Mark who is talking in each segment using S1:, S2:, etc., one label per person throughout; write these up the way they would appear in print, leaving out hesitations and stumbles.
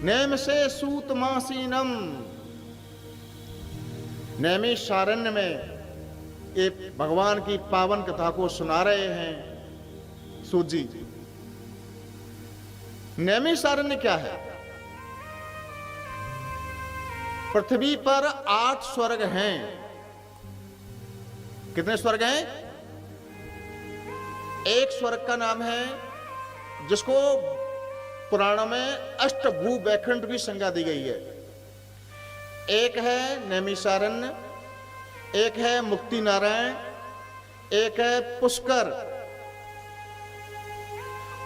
S1: Name से सूतमासीनम। नैमिषारण्य में ये भगवान की पावन कथा को सुना रहे हैं सूत जी। नैमिषारण्य क्या है? पृथ्वी पर 8 स्वर्ग हैं। कितने स्वर्ग हैं? एक स्वर्ग का नाम है जिसको पुराणों में अष्टभू वैकुंठ की संज्ञा दी गई है। एक है नैमिषारण्य, एक है मुक्ति नारायण, एक है पुष्कर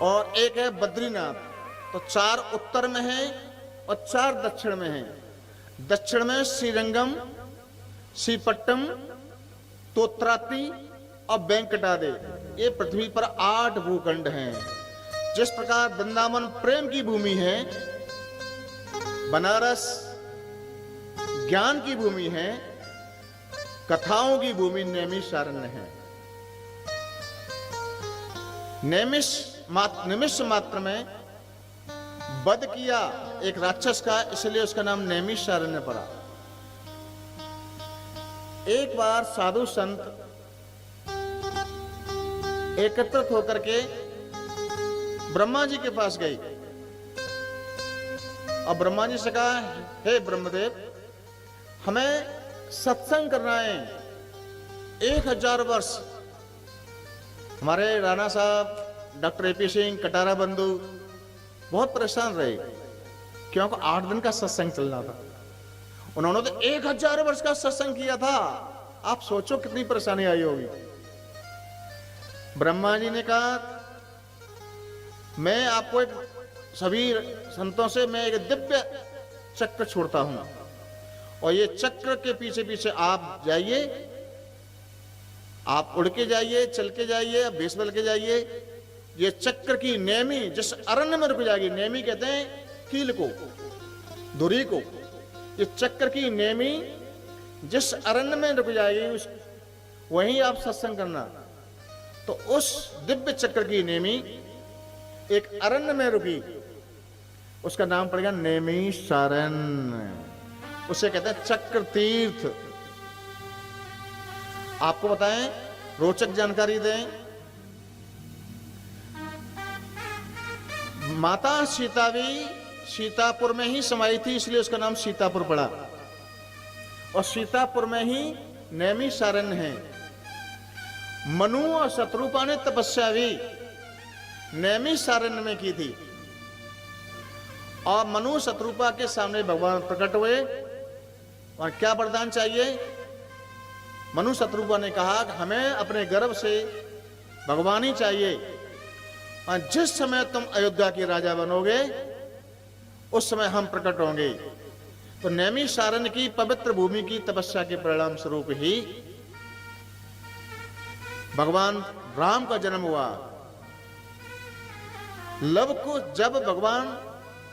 S1: और एक है बद्रीनाथ। तो 4 उत्तर में हैं और 4 दक्षिण में हैं। दक्षिण में श्रीरंगम, श्रीपट्टम, तोत्राती और वेंकटाद्रि। ये पृथ्वी पर 8 भूखंड हैं। जिस प्रकार वृंदावन प्रेम की भूमि है, बनारस ज्ञान की भूमि है, कथाओं की भूमि नैमिषारण्य है। निमिष मात्र में वध किया एक राक्षस का, इसलिए उसका नाम नैमिषारण्य पड़ा। एक बार साधु संत एकत्रित होकर के ब्रह्मा जी के पास गई और ब्रह्मा जी से कहा, हे ब्रह्मदेव, हमें सत्संग करना है 1000 वर्ष। हमारे राणा साहब डॉक्टर एपी सिंह कटारा बंधु बहुत परेशान रहे क्योंकि 8 दिन का सत्संग चलना था। उन्होंने तो 1000 वर्ष का सत्संग किया था। आप सोचो कितनी परेशानी आई होगी। ब्रह्मा जी ने कहा, मैं आपको एक सभी संतों से मैं एक दिव्य चक्र छोड़ता हूं और ये चक्र के पीछे पीछे आप जाइए, आप उड़ के जाइए, चल के जाइए, भेष बदल के जाइए। ये चक्र की नेमी जिस अरण्य में रुक जाएगी, नेमी कहते हैं कील को, धुरी को। ये चक्र की नेमी जिस अरण्य में रुक जाएगी उस वहीं आप सत्संग करना। तो उस दिव्य चक्र की नेमी एक अरण्य में रुकी, उसका नाम पड़ेगा नैमिषारण्य। उसे कहते हैं चक्र तीर्थ। आपको बताएं, रोचक जानकारी दें, माता सीता भी सीतापुर में ही समाई थी, इसलिए उसका नाम सीतापुर पड़ा। और सीतापुर में ही नैमिषारण्य है। मनु और शत्रुपा ने तपस्या भी नैमिषारण्य में की थी और मनु शत्रुपा के सामने भगवान प्रकट हुए और क्या वरदान चाहिए? मनु शत्रुपा ने कहा कि हमें अपने गर्भ से भगवान ही चाहिए और जिस समय तुम अयोध्या के राजा बनोगे उस समय हम प्रकट होंगे। तो नैमिषारण्य की पवित्र भूमि की तपस्या के परिणाम स्वरूप ही भगवान राम का जन्म हुआ। जब भगवान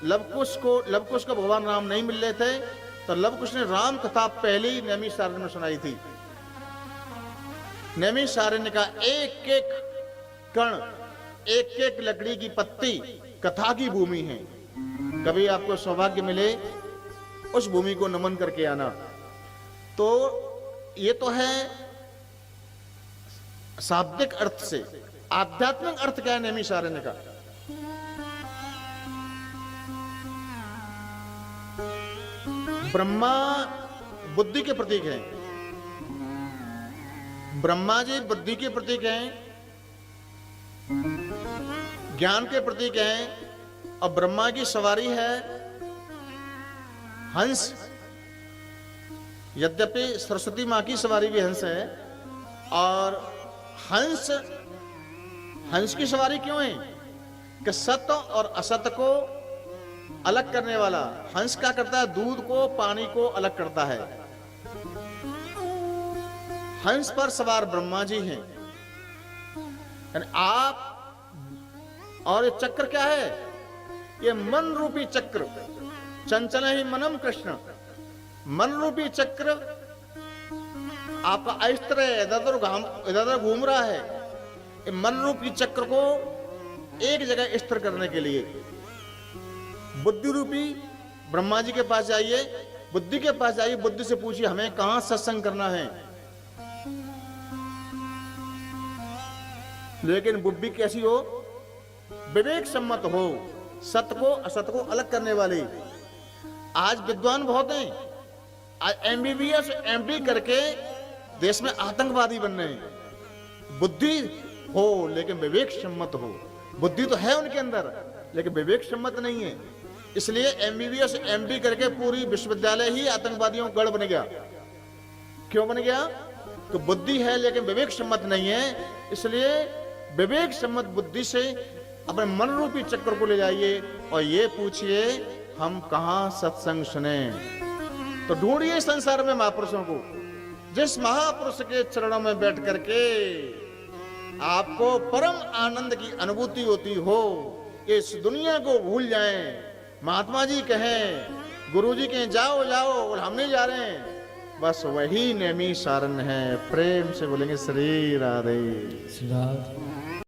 S1: लवकुश को भगवान राम नहीं मिल रहे थे तो लवकुश ने राम कथा पहली नैमिषारण्य में सुनाई थी। नैमिषारण्य का एक एक कण, एक एक लकड़ी की पत्ती कथा की भूमि है। कभी आपको सौभाग्य मिले उस भूमि को नमन करके आना। तो ये तो है शाब्दिक अर्थ से। आध्यात्मिक अर्थ क्या है नैमिषारण्य का? ब्रह्मा बुद्धि के प्रतीक हैं। ब्रह्मा जी बुद्धि के प्रतीक हैं, ज्ञान के प्रतीक हैं और ब्रह्मा की सवारी है हंस। यद्यपि सरस्वती मां की सवारी भी हंस है। और हंस की सवारी क्यों है? कि सत्य और असत्य को अलग करने वाला हंस क्या करता है? दूध को पानी को अलग करता है। हंस पर सवार ब्रह्मा जी हैं। आप और ये चक्र क्या है? ये मन रूपी चक्र, चंचल ही मनम कृष्ण। मन रूपी चक्र आपका अस्त्र है, इधर घूम रहा है। ये मन रूपी चक्र को एक जगह स्थिर करने के लिए बुद्धि रूपी ब्रह्मा जी के पास जाइए, बुद्धि के पास जाइए, बुद्धि से पूछिए हमें कहां सत्संग करना है। लेकिन बुद्धि कैसी हो? विवेक सम्मत हो, सत्य को असत्य को अलग करने वाली। आज विद्वान बहुत हैं, आज एमबीबीएस एमडी करके देश में आतंकवादी बन रहे हैं। बुद्धि हो लेकिन विवेक सम्मत हो। बुद्धि तो है उनके अंदर लेकिन विवेक सम्मत नहीं है। इसलिए एमबीबीएस एमडी करके पूरी विश्वविद्यालय ही आतंकवादियों का गढ़ बन गया। क्यों बन गया? तो बुद्धि है लेकिन विवेक सम्मत नहीं है। इसलिए विवेक सम्मत बुद्धि से अपने मन रूपी चक्र को ले जाइए और ये पूछिए हम कहां सत्संग सुने। तो ढूंढिए संसार में महापुरुषों को, जिस महापुरुष के चरणों में बैठ करके आपको परम आनंद की अनुभूति होती हो, इस दुनिया को भूल जाएं। महात्मा जी कहें, गुरु जी कहें जाओ जाओ और हम नहीं जा रहे हैं, बस वही नेमी सारन है। प्रेम से बोलेंगे श्री राधे।
S2: श्री राधे।